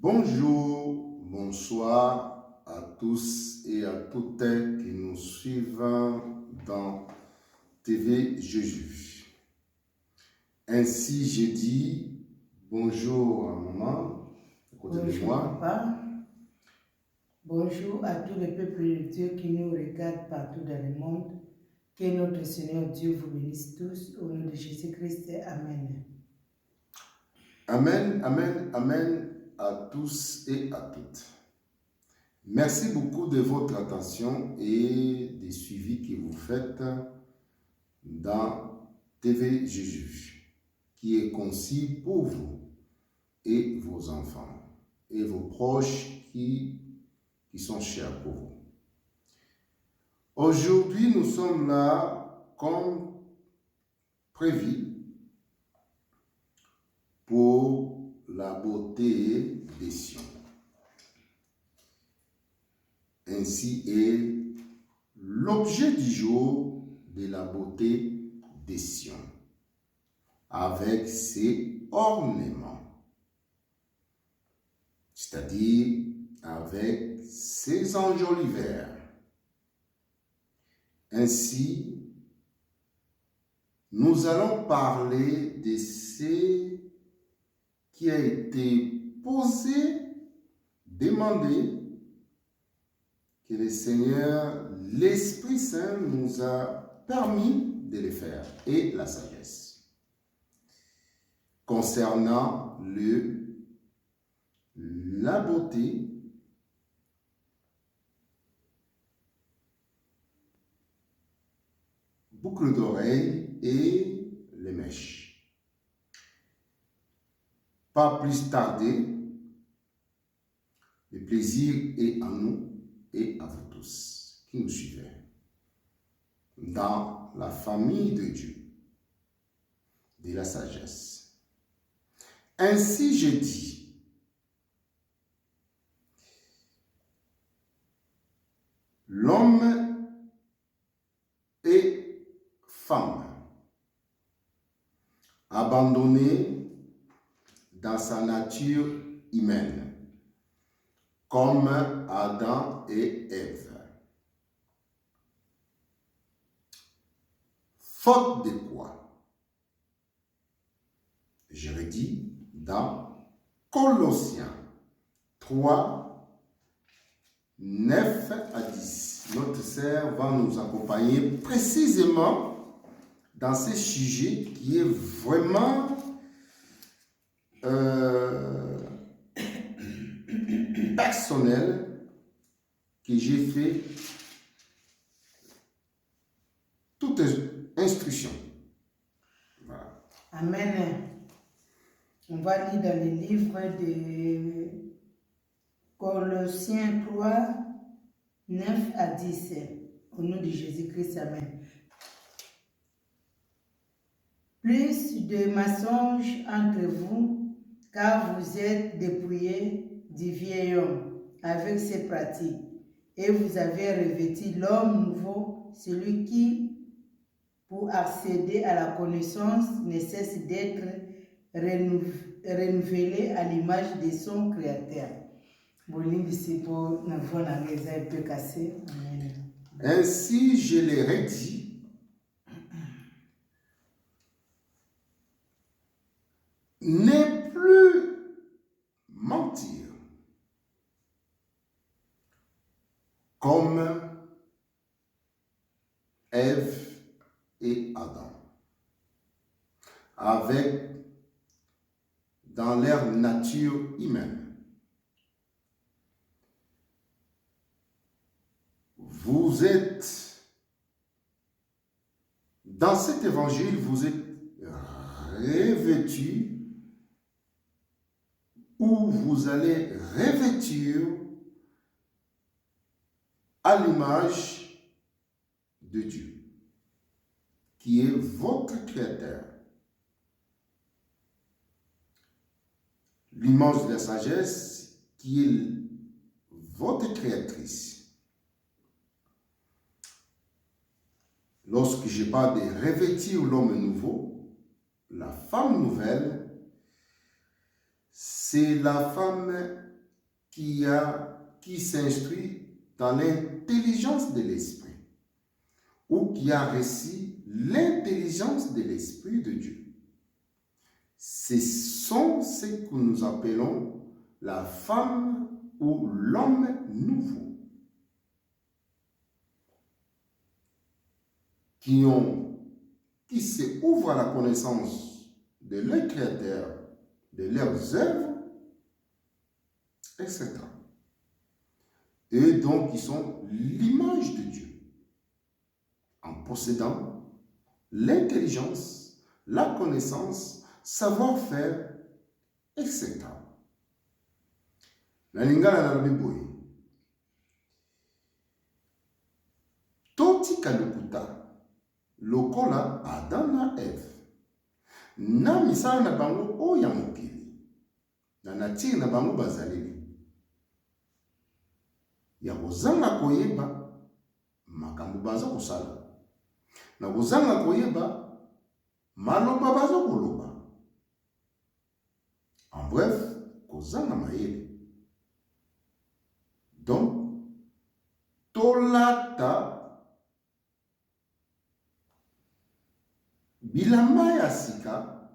Bonjour, bonsoir à tous et à toutes qui nous suivent dans TV Jésus. Ainsi, j'ai dit bonjour à maman, à côté de moi. Papa. Bonjour à tous les peuples de Dieu qui nous regardent partout dans le monde. Que notre Seigneur Dieu vous bénisse tous. Au nom de Jésus-Christ, Amen. Amen, amen, amen à tous et à toutes. Merci beaucoup de votre attention et des suivis que vous faites dans TV Jésus, qui est conçu pour vous et vos enfants et vos proches qui sont chers pour vous. Aujourd'hui, nous sommes là comme prévu pour la beauté des Sions. Ainsi est l'objet du jour de la beauté des Sions, avec ses ornements, c'est-à-dire avec ses enjoliveurs. Ainsi, nous allons parler de ce qui a été posé, demandé, que le Seigneur, l'Esprit Saint nous a permis de le faire, et la sagesse. Concernant la beauté, boucle d'oreille et les mèches. Pas plus tarder, le plaisir est à nous et à vous tous qui nous suivez dans la famille de Dieu, de la sagesse. Ainsi je dis, l'homme et femme abandonné dans sa nature humaine, comme Adam et Ève. Faute de quoi? Je redis dans Colossiens 3, 9 à 10. Notre sœur va nous accompagner précisément dans ce sujet qui est vraiment personnel, que j'ai fait toute instruction. Voilà. Amen. On va lire dans le livre de Colossiens 3, 9 à 10. Au nom de Jésus-Christ, Amen. Plus de mensonges entre vous, car vous êtes dépouillés du vieil homme avec ses pratiques, et vous avez revêtu l'homme nouveau, celui qui, pour accéder à la connaissance, ne cesse d'être renouvelé à l'image de son Créateur. Ainsi, je l'ai redit, ne plus mentir, comme Ève et Adam, avec dans leur nature humaine. Vous êtes, dans cet évangile, vous êtes revêtus, ou vous allez revêtir à l'image de Dieu, qui est votre Créateur. L'image de la sagesse, qui est votre créatrice. Lorsque je parle de revêtir l'homme nouveau, la femme nouvelle, c'est la femme qui s'instruit dans l'intelligence de l'esprit ou qui a reçu l'intelligence de l'esprit de Dieu. Ce sont ce que nous appelons la femme ou l'homme nouveau, qui se ouvrent à la connaissance de leur Créateur, de leurs œuvres, etc. Et donc, ils sont l'image de Dieu, en possédant l'intelligence, la connaissance, savoir-faire, etc. Na lingala na lobi boye. Totika lokuta, lokola Adam na Eve. Na misala na bango o ya mokili. Na natire na bango bazaleli. Ya kozanga koyeba makambo baza kosala. Na kozanga koyeba maloba baza koloba. En bref, kozanga mayele. Donc, tolata bilamba ya sika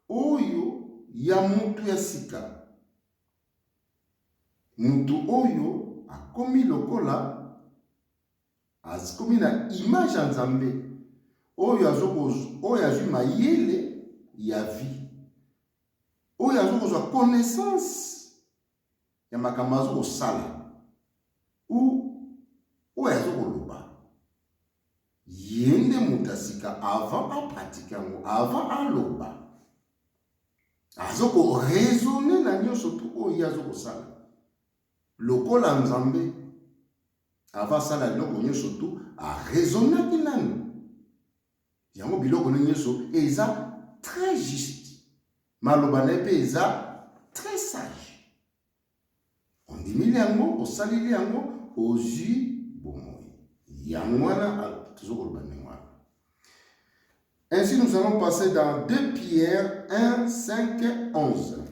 oyo ya mutu ya sika. Mutu oyo akomi lokola, akomi na image ya Nzambe. Oyo azwi mayele ya vie. Oyo azokozwa connaissance ya makambo azokosala. Ou azokoloba. Yende mutasika avant à pratiquer, avant à loba. Azoko raisonner na nyonso tu oyo azokosala. Lokola Nzambe avant sala biloko nyonso tu a raisonner kinani. Yango biloko nyonso eza très juste. Maloba na pe eza très sage. On dit yango, osalili yango ozui bomoi. Yanwana tuzokoloba. Ainsi nous allons passer dans 2 Pierre 1, 5, 11.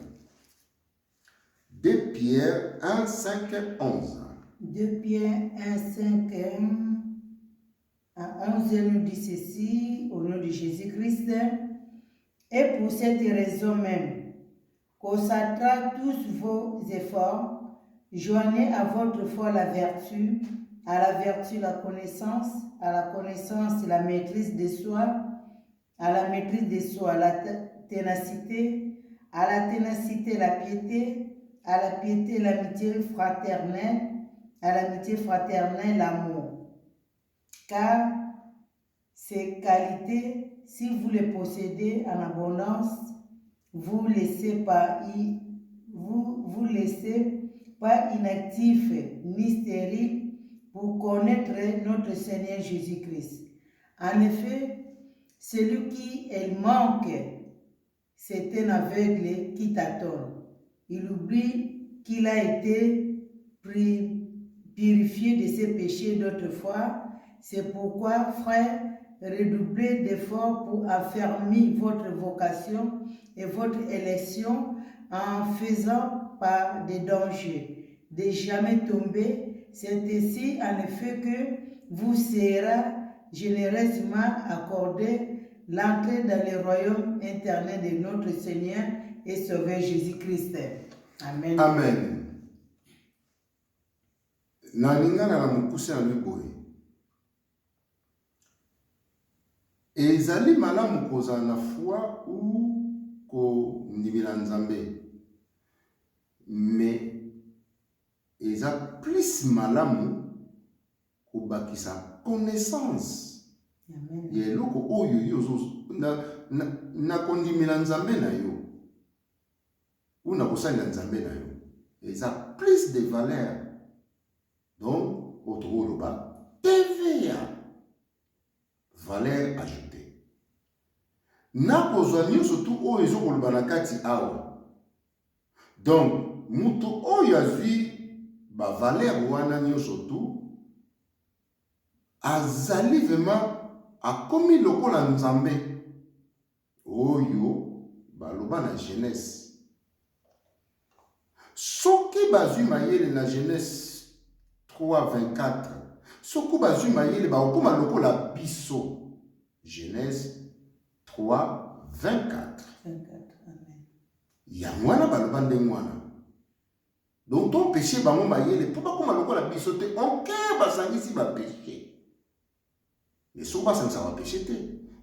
2 Pierre 1, 5, 11. 2 Pierre 1, 5 à 11 nous dit ceci au nom de Jésus-Christ. Et pour cette raison même, consacrez tous vos efforts, joignez à votre foi la vertu, à la vertu la connaissance, à la connaissance la maîtrise de soi, à la maîtrise de soi la ténacité, à la ténacité la piété, à la piété l'amitié fraternelle, à l'amitié fraternelle l'amour. Car ces qualités, si vous les possédez en abondance, vous laissez pas inactifs ni stériles pour connaître notre Seigneur Jésus-Christ. En effet, celui qui elle manque, c'est un aveugle qui tâtonne. Il oublie qu'il a été purifié de ses péchés d'autrefois. C'est pourquoi, frères, redoublez d'efforts pour affermir votre vocation et votre élection en faisant par des dangers, de jamais tomber. C'est ainsi en effet que vous sera généreusement accordé l'entrée dans le royaume éternel de notre Seigneur et Sauveur Jésus-Christ. Amen. Amen. Nalingana na mukuse na liboye. Ezali malamu kozala na foi ou kondimila Nzambe. Mais eza plus malamu kobakisa connaissance. Amen. Ya eloko oyo yo na kondimila Nzambe na yo. Ou na kosalela Nzambe na yo. Eza plus de valeur. Donc, otokoloba TVA. Valeur ajoutée. Na kozwa nyonso tu oyo ezokoloba na kati awa. Donc, mutu oyo azwi ba valeur wana nyonso tu azali vraiment akomi lokola Nzambe oyo baloba na jeunesse. Soki bazui mayele na Genèse 3, 24. Soki bazui mayele baokoma lokola biso. Genèse 3, 24. 24. Amen. Ya mwana baloba ndenge wana. Donc ton péché bango mayele po bakoma lokola biso te onke basangisi ba péché. Mais soki basangisa ba péché te.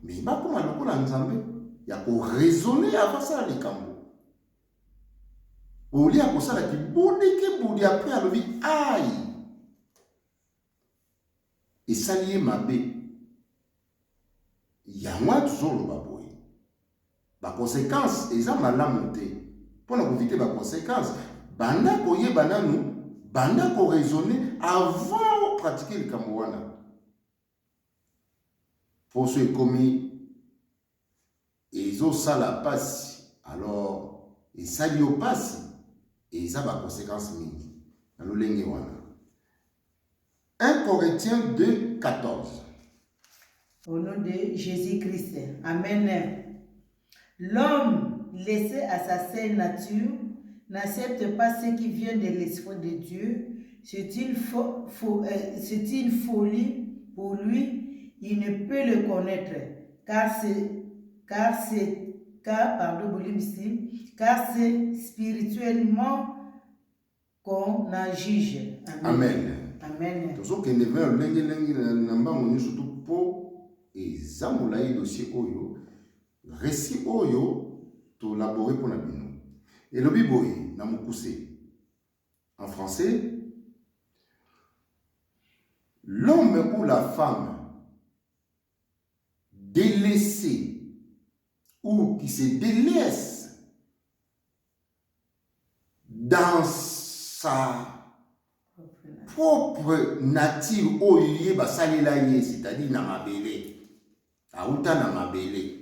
Mais bakoma lokola nzambe ya ko raisonner avant ça likambo. Oli akosala ki budi après alobi aïe. Et salié mabe. Yamwa tuzoloba boye. Ba conséquence eza malamu te. Pour na éviter ba conséquence, banda koyeba nanu, banda ko raisonner avant de pratiquer le kamwana. Pour ceux commis ils ont ça la passe. Alors, et ça lui passe. Et ça va conséquence mini. Dans le lingue wana. 1 Corinthiens 2, 14. Au nom de Jésus-Christ. Amen. L'homme laissé à sa saine nature n'accepte pas ce qui vient de l'Esprit de Dieu. C'est une folie pour lui. Il ne peut le connaître. Car c'est spirituellement qu'on en juge. Amen. Amen. Tout ce qui est vers le surtout pour et zamulaï dossier oyo récit oyo to laborer pour la bino. Et le biboy na mukuse. En français, l'homme ou la femme délaissé ou qui se délaisse dans sa propre nature oyo basalela ye, c'est-à-dire na mabele auta na mabele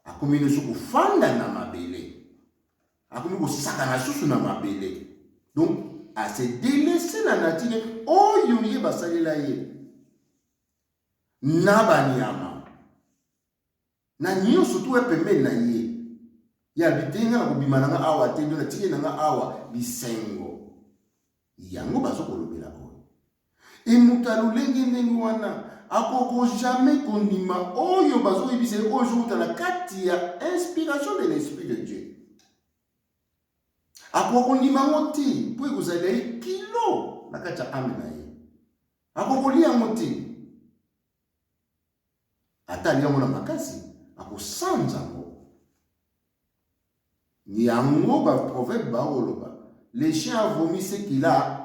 akomi nesu kofanda na mabele akomi kosaka na susu na mabele, donc a se délaisser la nature oyo ye basalela ye na banyama na nyonso tu pembeni na ye ya bitenga na kobima nanga awa te ndo na tie nanga awa bisengo yango bazokolobela oyo emuta lolenge ndenge wana akoko jamais kondima oyo bazoyebisa ye oyo ezouta na kati ya inspiration de l'esprit de Dieu. Akoko kondima yango te mpo ekozala ye kilo na kati ya ame na ye. Akoko kolia yango te ata alia yango na makasi akosanza yango. Yango baprophète baoloba le chien a vomi ce qu'il a.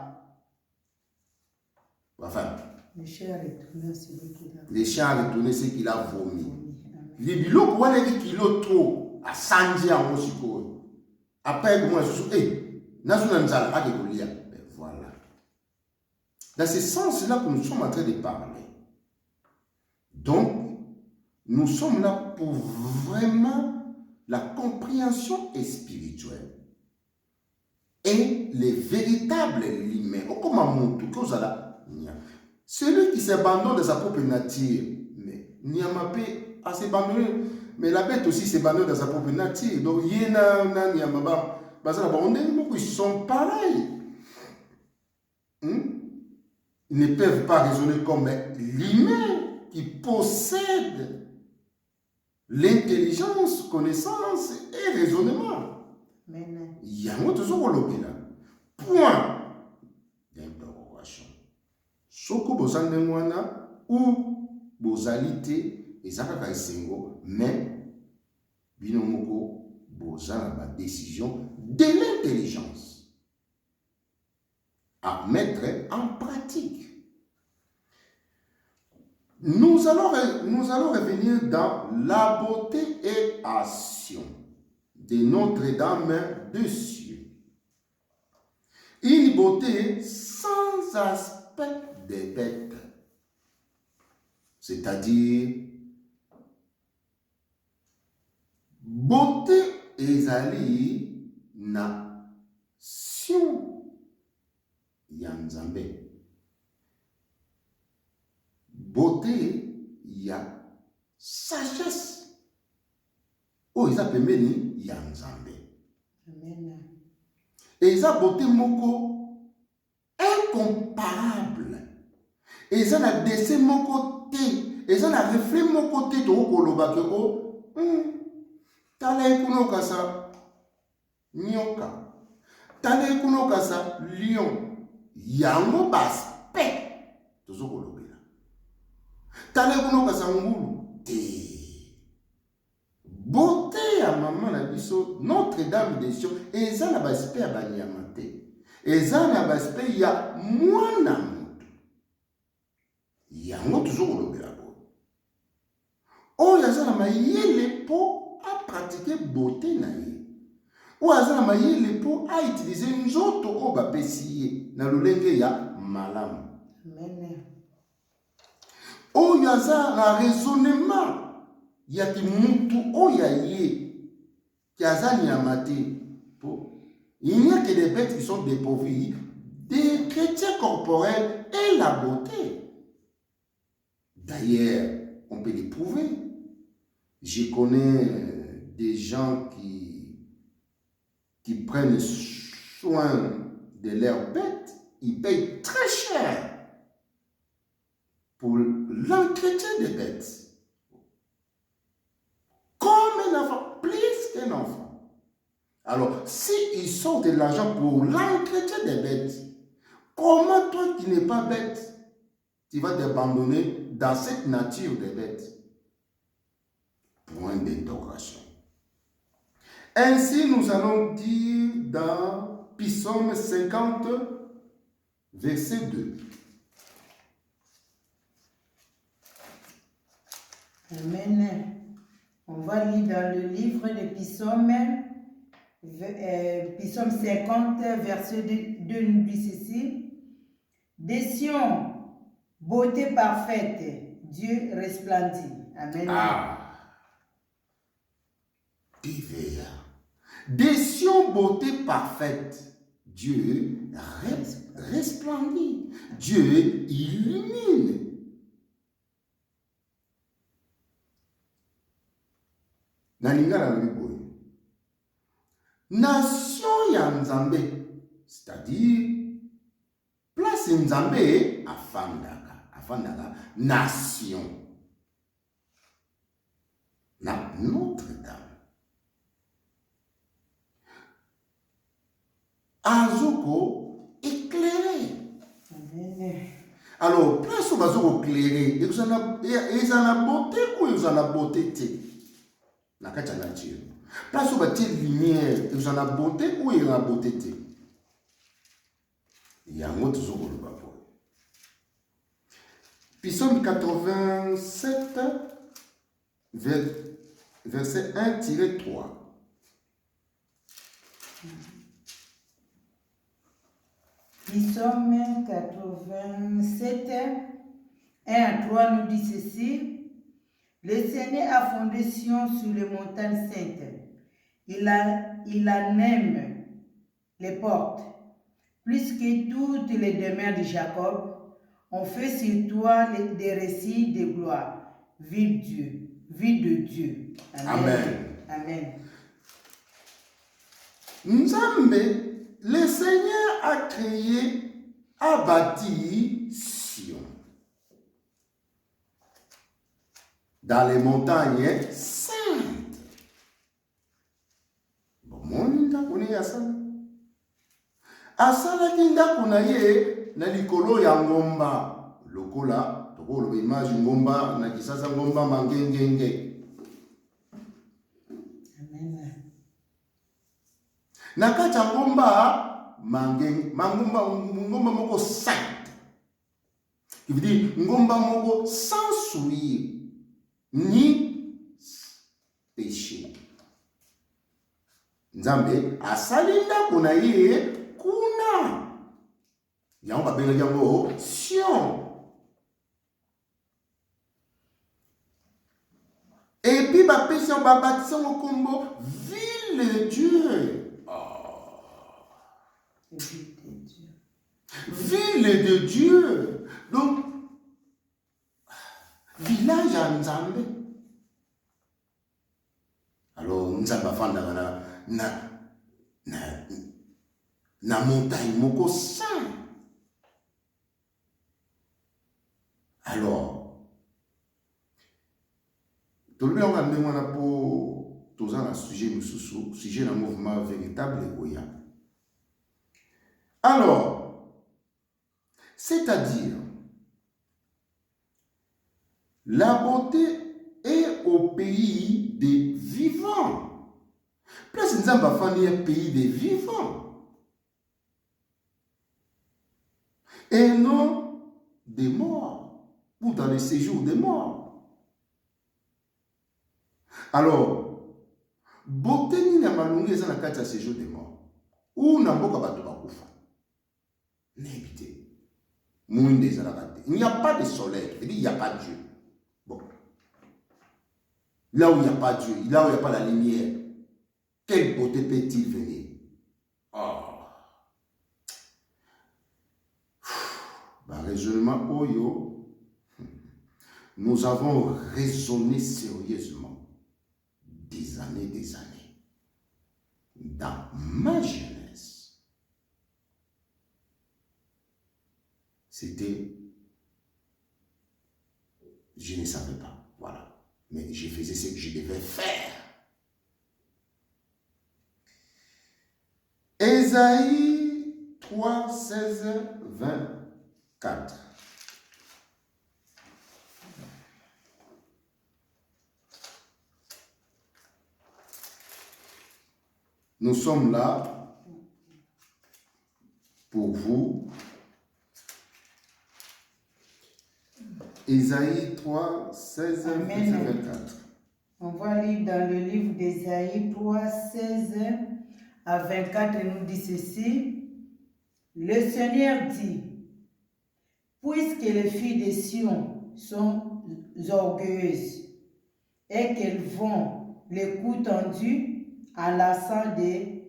Enfin, le chien a retourné celui qu'il a. Le chien a retourné ce qu'il a vomi. Les biloko wana ki kilo trop a sanji yango sikoyo. Après comment nasu na nzala ake kolia. Voilà. Dans ce sens-là que nous sommes en train de parler. Donc, nous sommes là pour vraiment la compréhension spirituelle. Et les véritables limites. Celui qui s'abandonne de sa propre nature, mais Niamapé a s'abandonné, mais la bête aussi s'abandonne de sa propre nature. Donc, ils sont pareils. Ils ne peuvent pas raisonner comme l'humain qui possède l'intelligence, connaissance et raisonnement. Il y a un autre point d'interrogation. Soko bozande mwana ou bozalité ezaka esengo, mais binomoko bozana ba décision de l'intelligence à mettre en pratique. Nous allons revenir dans la beauté et action de Notre-Dame de cieux. Une beauté sans aspect de bête. C'est-à-dire, beauté ezali na sion ya Nzambe. Beauté ya sagesse. Oh, ils appellent ya Nzambe. Amen. Et ça beauté moko incomparable. Et ça na dessin moko te. Et ça na reflet moko te to koloba ke o. Tala kuno kasa nyoka. Tala kuno kasa lion. Yango baspect. Tozo kolobela. Tala kuno kasa ngulu te. Beauté à maman na biso Notre-Dame des Sions et ça na baspect ya banyama te. Et ça na baspect ya mwana mutu. Yango tozo kolobela bo. Oh ya ça na mayele po a pratiquer beauté na ye. Oh ya ça na mayele po a utiliser nzoto o ba pesi na lolenge ya malamu. Amen. Oh ya ça na raisonnement ya ki mutu oya ye ki azani ya mate po. Il n'y a que des bêtes qui sont dépourvues des chrétiens corporels et la beauté. D'ailleurs, on peut les prouver. Je connais des gens qui prennent soin de leurs bêtes. Ils payent très cher pour l'entretien des bêtes. Comme un enfant, plus qu'un enfant. Alors, si ils sortent de l'argent pour l'entretien des bêtes, comment toi qui n'es pas bête, tu vas t'abandonner dans cette nature des bêtes? Point d'interrogation. Ainsi, nous allons dire dans Psaume 50, verset 2. Amen. On va lire dans le livre de Psaume, Psaume 50, verset 2, nous dit ceci. Des Sion, beauté parfaite, Dieu resplendit. Amen. Des Sion, beauté parfaite, Dieu resplendit. Dieu illumine. Nation ya Nzambe, c'est-à-dire place Nzambe afandaka nation na Notre-Dame. Azoko éclairé. Alors place où bazoko éclairé, et la beauté ou ils ont la beauté na kati ya nature. Place où bâtir lumière, ils ont la beauté ou ils ont la beauté. Il y a un autre jour pour le bapou. Psaume 87, verset 1-3. Psaume 87, 1-3 nous dit ceci. Le Seigneur a fondé Sion sur les montagnes saintes. Il en aime les portes. Plus que toutes les demeures de Jacob, on fait sur toi des récits de gloire. Vie de Dieu. Amen. Amen. Nzambe, le Seigneur a créé, a bâti Sion. Dans les montagnes saintes. Bon, mon ndakuni asala. Asala kindaku na ye na likolo ya ngomba. Lokola, tokolo image ngomba na kisasa ngomba mangengenge. Amen. Na kati ya ngomba ngomba moko sainte. Qui veut dire ngomba moko sans souillure ni péché. Nzambe asalinda kuna ye kuna. Yango babenga yango Sion. Et puis bapesi yango babaptise yango kombo ville de Dieu. Ville de Dieu. Donc village à Nzambe. Alors Nzambe afanda na na montagne moko saint. Alors, tout le monde a demandé pour tous un sujet d'un mouvement véritable. Alors, c'est-à-dire, la beauté est au pays des vivants. Place nous avons fait un pays des vivants. Et non des morts, ou dans le séjour des morts. Alors, beauté ni na malungi eza na kati ya séjour des morts. Ou na mboka bato bakufa. N'ébité. Mwinde ezalaka te. Il n'y a pas de soleil. Il n'y a pas Dieu. Bon. Là où il n'y a pas Dieu, là où il n'y a pas la lumière, quelle beauté peut-il venir? Oh. Raisonnement Oyo, nous avons raisonné sérieusement des années, dans ma jeunesse. C'était, je ne savais pas, voilà. Mais je faisais ce que je devais faire. Ésaïe 3, 16, 24. Nous sommes là pour vous. Ésaïe 3, 16, Amen. 24. On va lire dans le livre d'Ésaïe 3, 16 à 24, et nous dit ceci. Le Seigneur dit, puisque les filles de Sion sont orgueilleuses et qu'elles vont les coups tendus en lassant des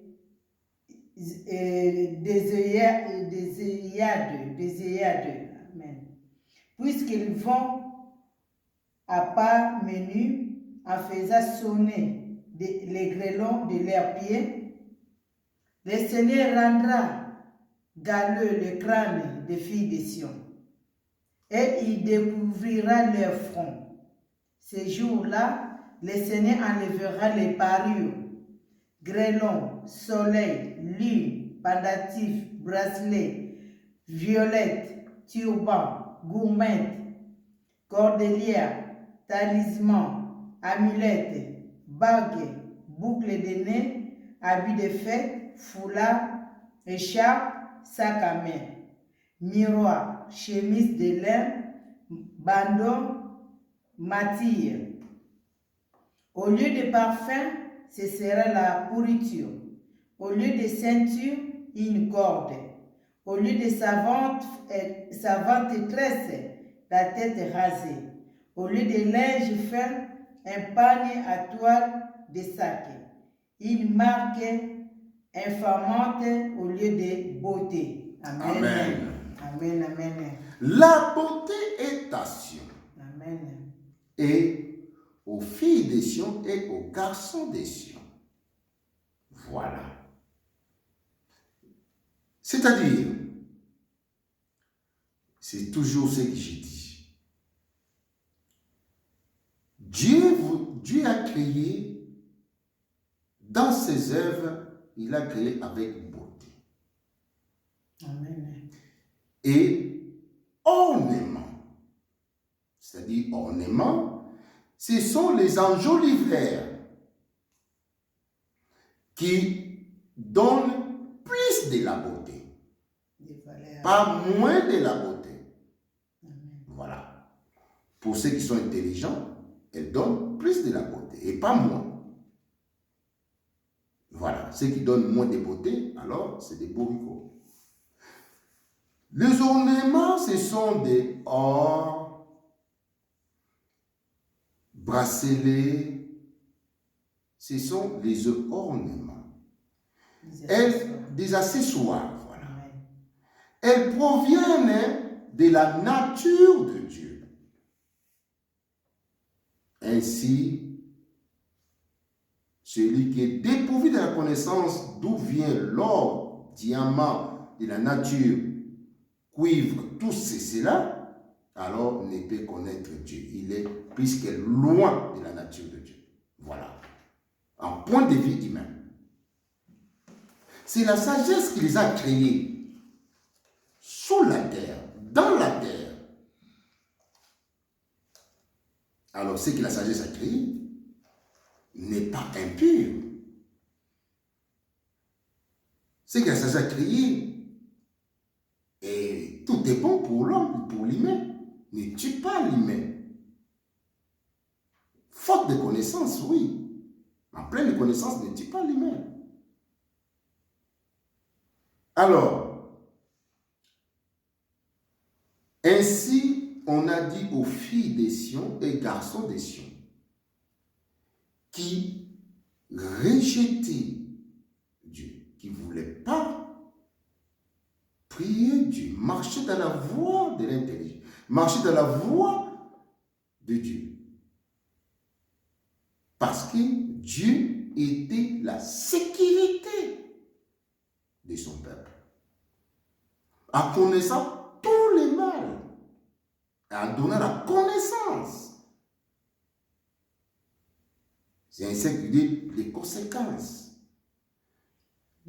œillades. Amen. Puisqu'ils vont à pas menus en faisant sonner les grêlons de leurs pieds, le Seigneur rendra galeux le crâne des filles de Sion, et il découvrira leur front. Ces jours-là, le Seigneur enlèvera les parures, grêlons, soleil, lune, pendatifs, bracelets, violettes, turbans, gourmettes, cordelières, talismans, amulettes, bagues, boucles de nez, habits de fête, foulards, écharpes, sac à main, miroirs, chemises de lin, bandeaux, mâtilles. Au lieu de parfum, ce sera la pourriture. Au lieu de ceinture, une corde. Au lieu de savante tresse, la tête rasée. Au lieu de linge fin, un panier à toile de sac. Une marque infamante au lieu de beauté. Amen. Amen. Amen, amen. La beauté est à Sion. Amen. Et aux filles des Sion et aux garçons des Sion. Voilà. C'est-à-dire, c'est toujours ce que j'ai dit. Dieu a créé, dans ses œuvres, il a créé avec beauté. Amen. Et ornement, c'est-à-dire ornement, ce sont les enjoliveurs qui donnent plus de la beauté, pas moins de la beauté. Amen. Voilà. Pour ceux qui sont intelligents, elles donnent plus de la beauté et pas moins. Voilà. Ceux qui donnent moins de beauté, alors c'est des bourricots. Les ornements, ce sont des or, bracelets, ce sont les ornements. Des accessoires, voilà. Amen. Elles proviennent de la nature de Dieu. Ainsi, celui qui est dépourvu de la connaissance d'où vient l'or diamant de la nature, cuivre, tout cela, alors ne peut connaître Dieu. Il est plus que loin de la nature de Dieu. Voilà. Un point de vue humain. C'est la sagesse qui les a créés sous la terre, dans la terre. Alors, ce que la sagesse a créé n'est pas impur. Ce que la sagesse a créé, et tout est bon pour l'homme, pour l'humain. Ne tue pas l'humain. Faute de connaissance, oui. En pleine connaissance, ne tue pas l'humain. Alors, ainsi, on a dit aux filles des Sion et garçons des Sion qui rejetaient Dieu, qui ne voulaient pas prier Dieu, marcher dans la voie de l'intelligence, marcher dans la voie de Dieu. Parce que Dieu était la sécurité de son peuple. En connaissant tous les mal, en donnant la connaissance. C'est ainsi qu'il dit les conséquences.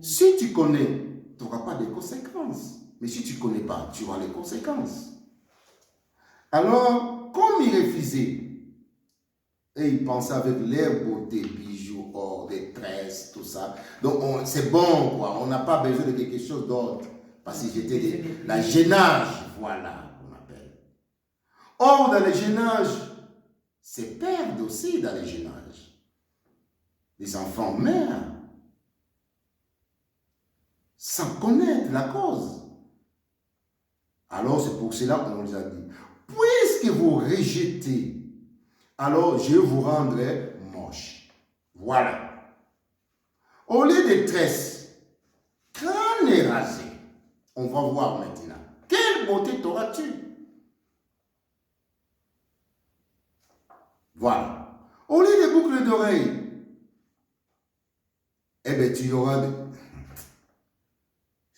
Si tu connais, tu n'auras pas de conséquences. Mais si tu ne connais pas, tu auras les conséquences. Alors, comme il refusait, et il pensait avec l'air beauté, bijoux, or, des tresses, tout ça. Donc, c'est bon, quoi. On n'a pas besoin de quelque chose d'autre. Parce que j'étais la gênage, voilà, on appelle. Or, dans les gênages, c'est perdre aussi dans les gênages. Les enfants meurent sans connaître la cause. Alors, c'est pour cela qu'on nous a dit, puisque vous rejetez, alors je vous rendrai moche. Voilà. Au lieu de tresse, crâne rasé, on va voir maintenant. Quelle beauté t'auras-tu? Voilà. Au lieu de boucles d'oreilles, eh bien, tu auras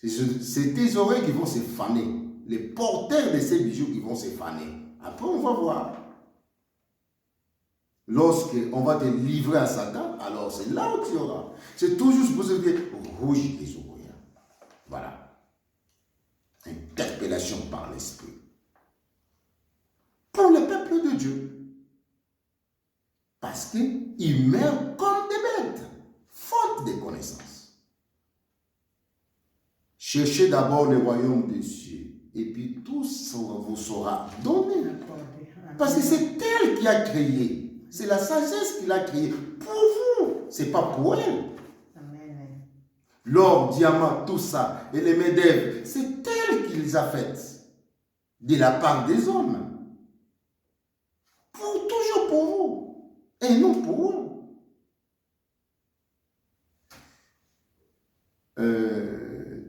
c'est tes oreilles qui vont se faner. Les porteurs de ces bijoux qui vont se faner. Après, on va voir. Lorsqu'on va te livrer à Satan, alors c'est là où tu auras. C'est toujours supposé dire rouge des oreilles. Voilà. Interpellation par l'esprit. Pour le peuple de Dieu. Parce qu'ils meurent comme des bêtes, faute de connaissances. Cherchez d'abord le royaume des cieux, et puis tout vous sera donné. Parce que c'est elle qui a créé. C'est la sagesse qui l'a créé. Pour vous, ce n'est pas pour elle. Amen. L'or, diamant, tout ça, et les médèves, c'est elle qui les a faites. De la part des hommes. Toujours pour vous. Et non pour eux.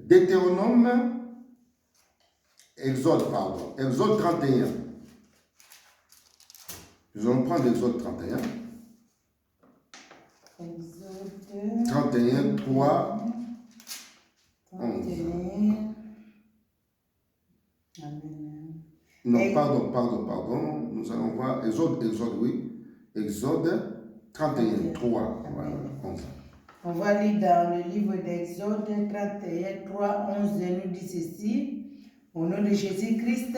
Deutéronome, Exode 31. Nous allons prendre Exode 31. Exode 31, 3, 11. Amen. Non, pardon. Nous allons voir Exode, oui. Exode 31, 3, voilà, 11. On va lire dans le livre d'Exode 31, 3, 11, nous dit ceci. Au nom de Jésus-Christ,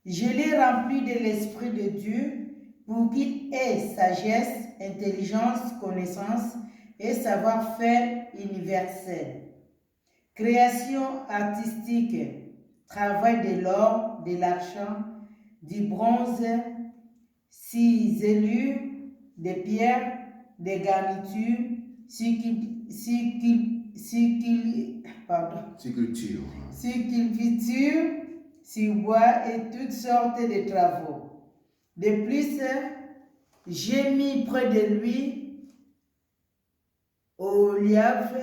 je l'ai rempli de l'Esprit de Dieu pour qu'il ait sagesse, intelligence, connaissance et savoir-faire universel. Création artistique, travail de l'or, de l'argent, du bronze, ciselure, des pierres, des garnitures, sculpture, sur bois et toutes sortes de travaux. De plus, j'ai mis près de lui Oliav,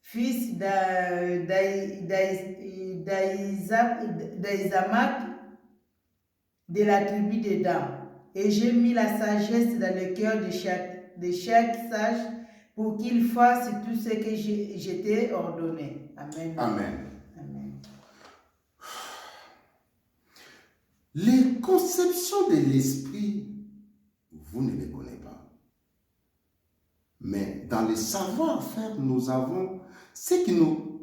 fils d'Aïsamak, de la tribu de Dan. Et j'ai mis la sagesse dans le cœur de chaque sage pour qu'il fasse tout ce que je t'ai ordonné. Amen. Amen. Amen. Les conceptions de l'esprit, vous ne les connaissez pas. Mais dans le savoir-faire, nous avons ce que nous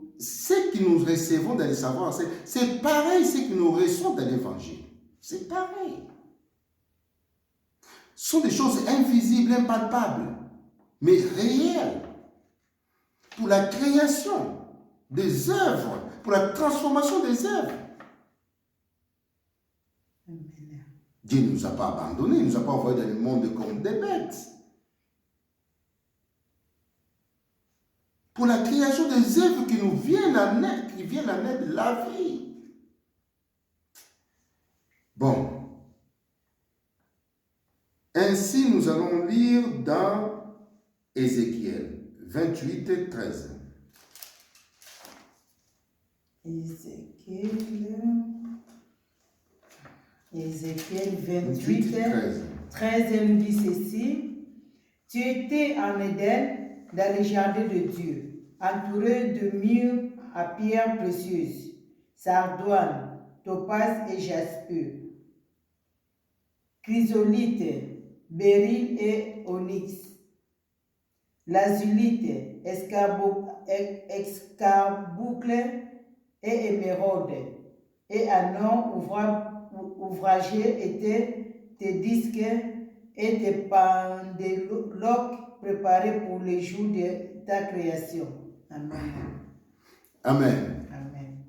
recevons dans le savoir, c'est pareil ce que nous recevons dans l'évangile. C'est pareil. Ce sont des choses invisibles, impalpables, mais réelles. Pour la création des œuvres, pour la transformation des œuvres. Amen. Dieu ne nous a pas abandonnés, il ne nous a pas envoyés dans le monde comme des bêtes. Pour la création des œuvres qui nous viennent en aide, qui viennent en aide de la vie. Bon. Ainsi, nous allons lire dans Ézéchiel 28, 13. Ézéchiel 28, 13, elle dit ceci. Tu étais en Éden, dans le jardin de Dieu, entouré de murs à pierres précieuses, sardoine, topaz et jaspe, chrysolite, béryl et onyx, lazulite, escarboucle et émeraude, et un nom ouvragé étaient tes disques et tes pendeloques préparés pour les jours de ta création. Amen. Amen. Amen.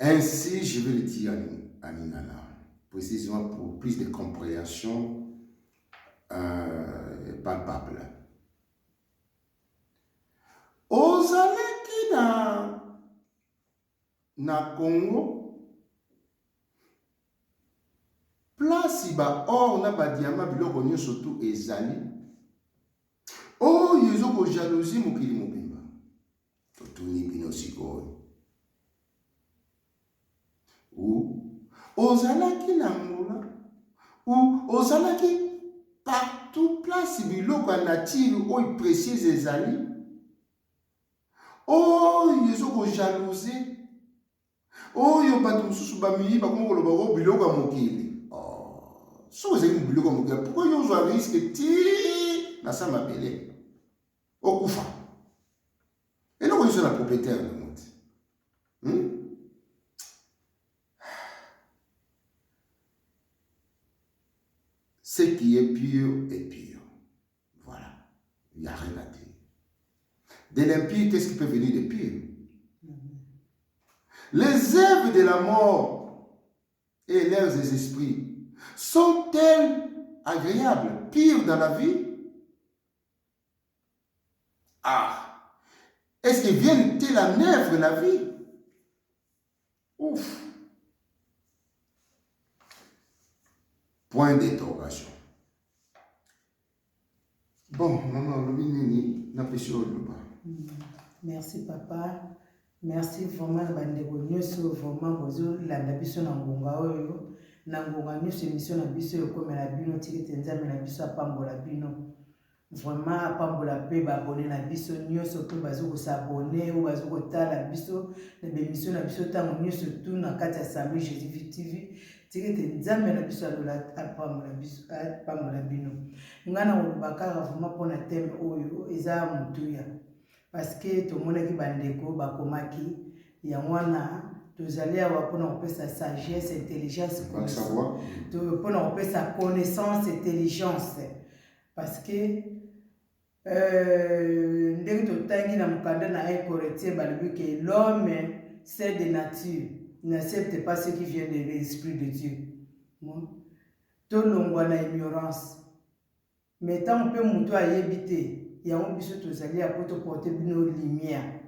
Ainsi, je vais le dire en Lingala, précisément pour plus de compréhension palpable. Ozalaki na Congo, place ba or na ba diamant biloko nyonso tu ezali. Oyo ezoko jalousie mokili mobimba. Totuni bino sikoyo. Ou ozalaki na ngola, ou ozalaki partout place biloko ya nature oyo précieuse ezali. Oyo ezoko jalousie. Oyo bato mosusu bamiyi bakoma koloba ko biloko ya mokili. Oh, so ezali biloko ya mokili. Pourquoi yo ozwa risque ti na sa mabele? Okufa. Et nous connaissons la propriétaire du monde. Ce qui est pur est pur. Voilà. Il n'y a rien à dire. De l'impur, qu'est-ce qui peut venir de pur? Les œuvres de la mort et leurs esprits sont-elles agréables, pures dans la vie? Ah! Est-ce qu'ils viennent-ils en œuvre la vie? Ouf! Point d'interrogation. Bon, maman, le nini, n'a pas sur le bas. Merci, papa. Merci vraiment, bandeko nyonso vraiment bozo landa biso na ngonga oyo. Na ngonga nyonso émission na biso ekomela bino tikete nzambe na biso apambola bino. Vraiment apambola pe babone na biso nyonso pe bazo ko s'abonner ou bazo ko tala biso na émission na biso tango nyonso tout na kati ya Assemblée Jésus TV. Tikete nzambe na biso alola apambola bino. Ngana olobaka vraiment pona thème oyo eza mutuya. Parce que tout le monde qui bandeko bakomaki yangwana tozali awa pona kopesa sagesse, intelligence, pona kopesa connaissance, intelligence. Parce que ndenge totangi na mukanda na 1 Corinthiens balobi que l'homme c'est de nature, il n'accepte pas ce qui vient de l'esprit de Dieu. Tolongwa na ignorance. Mais tant on peut muto ayebite yango biso tozali ya poto porter bino lumière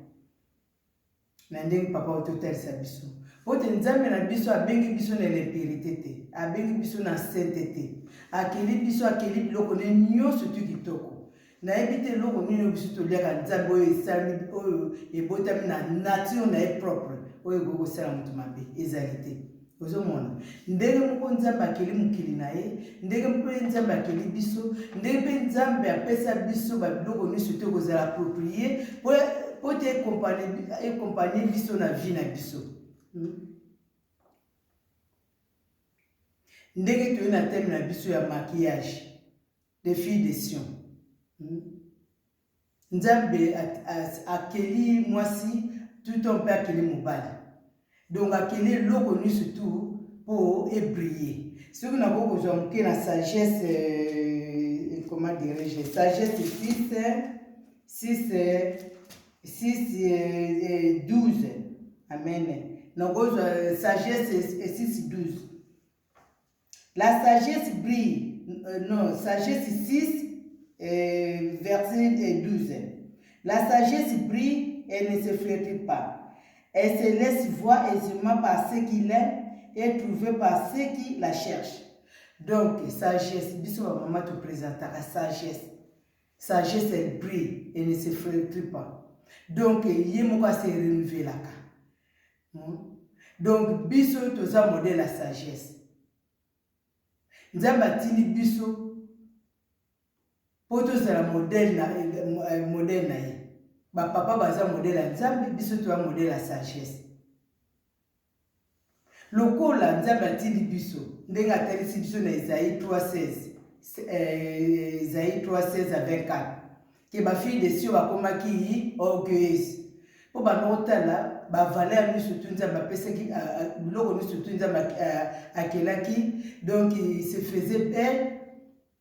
na ndenge papa ototalisa biso pote nzambe na biso abengi biso na l'impurité te, abengi biso na sainteté, akeli biso akeli biloko ne nyonso tu kitoko nayebi te eloko nini biso toliaka nzambe oyo esali oyo ebotami na nature na ye propre oyo ekokosala moto mabe ezali te. ozomona ndenge moko nzambe akeli mokili na ye ndenge mpe nzambe akeli biso ndenge mpe nzambe apesa biso babiloko nyonso te kozala approprié po te ekompanie biso na vie na biso ndenge toye na teme na biso ya maquillage de fille de Sion nzambe akeli mwasi tout on peut akeli mobali donc akeli eloko nyonso tu po ebriller soki nakoki kozwa moke na sagesse comment dirais-je sagesse 6:12 amen nakozwa sagesse 6:12 la sagesse brille non sagesse 6 verset 12 la sagesse brille et ne se flétrit pas. Elle se laisse voir aisément par ceux qui l'aiment et trouvée par ceux qui la cherchent. Donc, sagesse, biso maman te présentera sagesse. Sagesse, elle brille et ne se flétrit pas. Donc, il y a moka se renouveler là. Donc, biso toza modèle la sagesse. Nzamba tini biso poto za modèle na ye. Ba papa baza modèle ya nzambe biso toza modèle ya sagesse. Lokola nzambe atindi biso ndenge atalisi biso na Isaïe 3:16 Isaïe 3:16-24 ke bafille de Sion bakomaki orgueilleuse po banokotala bavaleur nyonso tu nzambe apesaki biloko nyonso tu nzambe akelaki donc il se faisait belle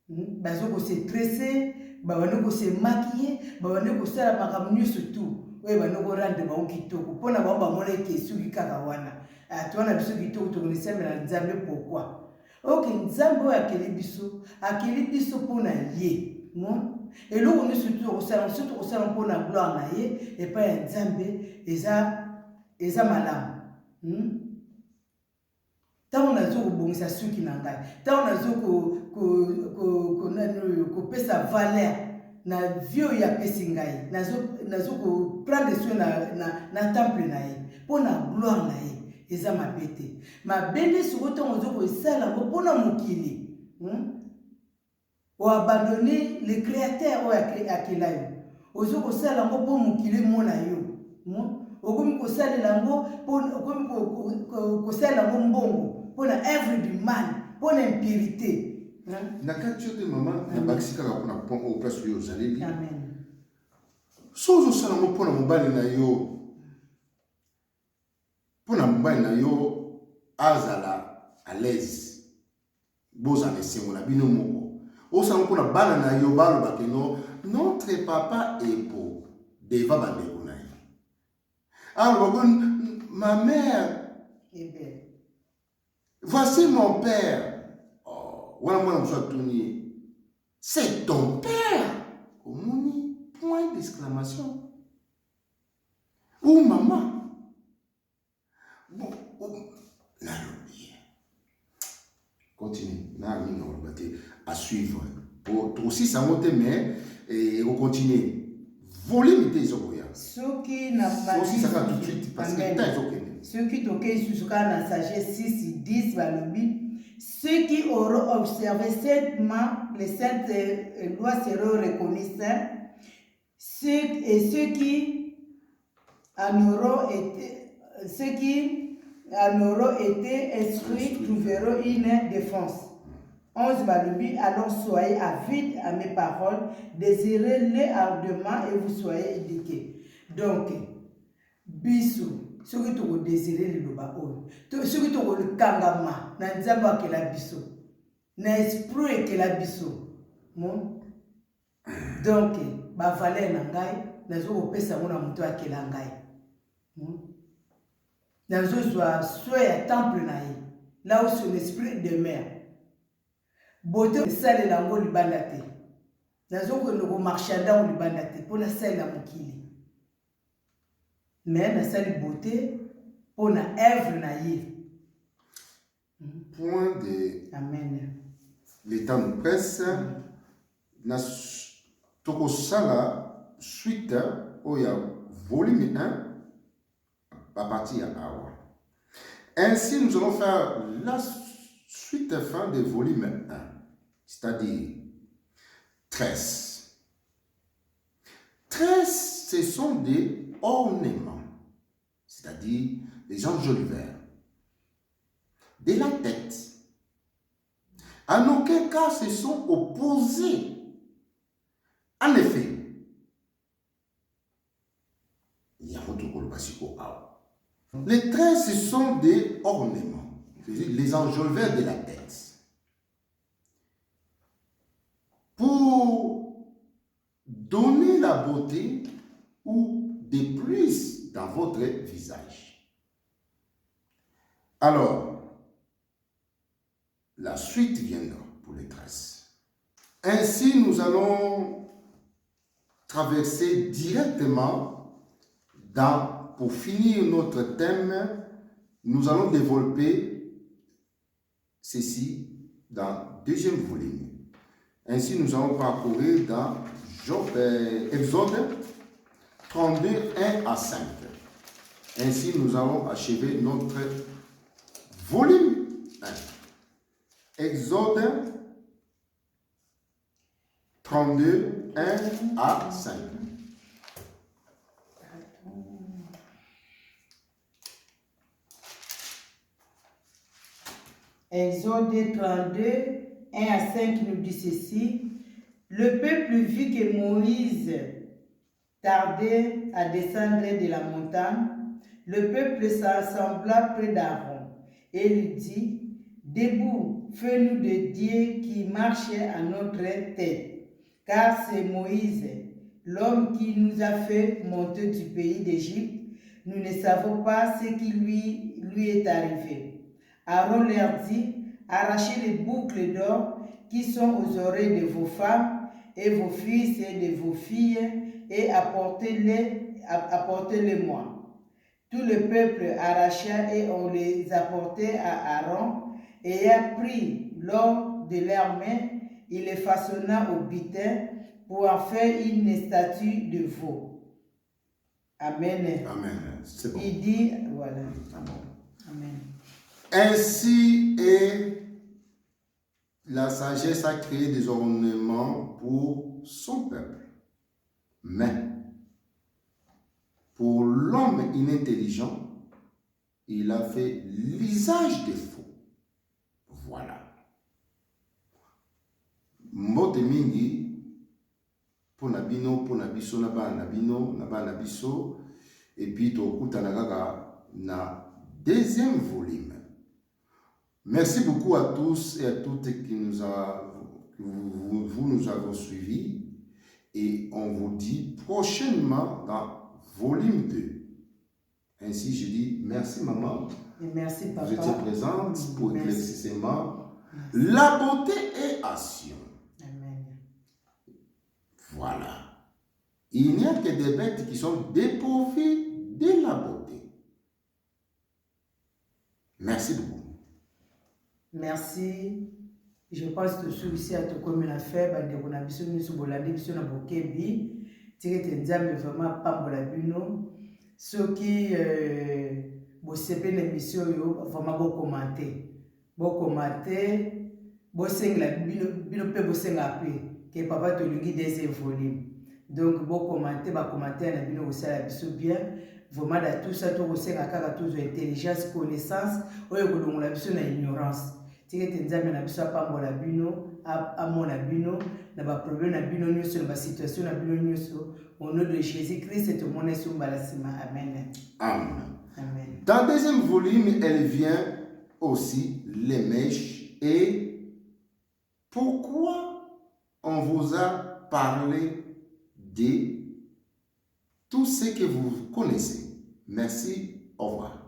bazokose tresse babandokose maquiller babandokosala makambo nyonso tu oyo bandokorande bango kitoko mpona bango bamona eke suki kaka wana twana biso kitoko tokonisambela nzambe pourkui ok nzambe oyo akeli biso mpona ye eloko nyonso tu tokosala so tokosala mpona gloire na ye epai ya nzambe eza malamu ntango nazokobongisa suki na ngai ntango nazokopesa valeur na vie oyo apesi ngai nazokoprendre soin na temple na ye mpo na gloire na ye eza mabe te mabe nde soko ntango ozokosala yango mpona mokili oabandone le créateur oyo akela yo ozokosala yango mpo mokili mona yo okomi kosalela yango okomi kosalela yango mbongo mpona œuvre du mal mpona impurité na kati yo te mama nabakisi kaka mpona point oyo place oyo ozaleli amen so ozosala yango mpona mobali na yo mpona mobali na yo azala à l'aise bozala esengo na bino moko osala yango mpona bana na yo balobake no notre papa est beau deva bandeko na ye alors ma mère est belle. Voici mon père. C'est ton père. Point d'exclamation. Ou maman. Bon, continue. À suivre. Pour aussi ça monte mais et continuer. Volume des ovoyants. Ce qui n'a pas aussi ça va tout de suite parce que t'as ok. Ceux qui toquent sous la sagesse 6:10 balobi ceux qui auront observé certainement les saintes lois seront reconnaissants et ceux qui en auront été instruits trouveront une défense. 11 balobi alors soyez avides à mes paroles, désirez-les ardemment et vous soyez éduqués. Donc biso soki tokodésire liloba oyo soki tokolukangama na nzambe akela biso na esprit ekela biso donc bavaleur na ngai nazokopesa ngo na moto akela ngai nazozwa soin ya temple na ye là où son esprit demeure beauté esalela yango libanda te nazokende komarchanda ngo libanda te mpo nasalela mokili mais na sali beauté pour na œuvre na ye. Point de amen les temps de presse na toko sala suite au ya volume 1 à partir à awa Ainsi, nous allons faire la suite fin du volume 1, c'est-à-dire 13. 13, ce sont des ornements, c'est-à-dire des enjoliveurs de la tête. En aucun cas, ce sont opposés. En effet, les 13, ce sont des ornements, c'est-à-dire les enjoliveurs de la tête. Pour donner la beauté ou des plus dans votre visage. Alors, la suite viendra pour les 13. Ainsi, nous allons traverser directement pour finir notre thème, nous allons développer ceci dans le deuxième volume. Ainsi, nous allons parcourir dans Exode 32, 1 à 5. Ainsi, nous allons achever notre volume 1. Exode 32, 1 à 5. Exode 32, 1 à 5 nous dit ceci. Le peuple vit que Moïse tardait à descendre de la montagne. Le peuple s'assembla près d'Aaron et lui dit, debout, fais-nous des dieux qui marchent à notre tête, car c'est Moïse, l'homme qui nous a fait monter du pays d'Égypte. Nous ne savons pas ce qui lui est arrivé. Aaron leur dit, arrachez les boucles d'or qui sont aux oreilles de vos femmes et vos fils et de vos filles et apportez-les-moi. Tout le peuple arracha et on les apportait à Aaron et ayant pris l'or de leurs mains, il les façonna au butin pour en faire une statue de veau. Amen. Amen. C'est bon. Il dit, voilà. Amen. Ainsi est la sagesse a créé des ornements pour son peuple. Mais pour l'homme inintelligent, il a fait l'usage des faux. Voilà. Mbote mingi pour nabino, pour nabiso, nabino, nabanabiso, et puis tokuta nagaga na deuxième volume. Merci beaucoup à tous et à toutes qui nous avez suivis et on vous dit prochainement dans volume 2. Ainsi, je dis merci maman. Et merci papa. Vous étiez présente pour éclaircissement, la beauté et action. Amen. Voilà. Il n'y a que des bêtes qui sont dépourvues de la beauté. Merci beaucoup. Merci. Je pense que je suis à tout comme la fête, on a besoin de se bolader, besoin de bokebi. Tirer mais vraiment pas bolabino. Ceux qui bossent l'émission, vraiment beau commenter. Beau commenter, bosser la bino peut bosser la paix. Que papa te le guide des volumes. Donc, beau commenter, bah commenter la bino aussi la biso bien. Vraiment, dans tout ça, tout aussi la carte, tout intelligence, connaissance, ou on la biso na ignorance. Tirete nzambe na biso apambola bino amona bino na ba problème na bino nyonso na ba situation na bino nyonso au nom de Jésus-Christ tout le monde est sous balasima. Amen. Amen. Amen. Dans le deuxième volume, elle vient aussi les mèches et pourquoi on vous a parlé de tout ce que vous connaissez. Merci, au revoir.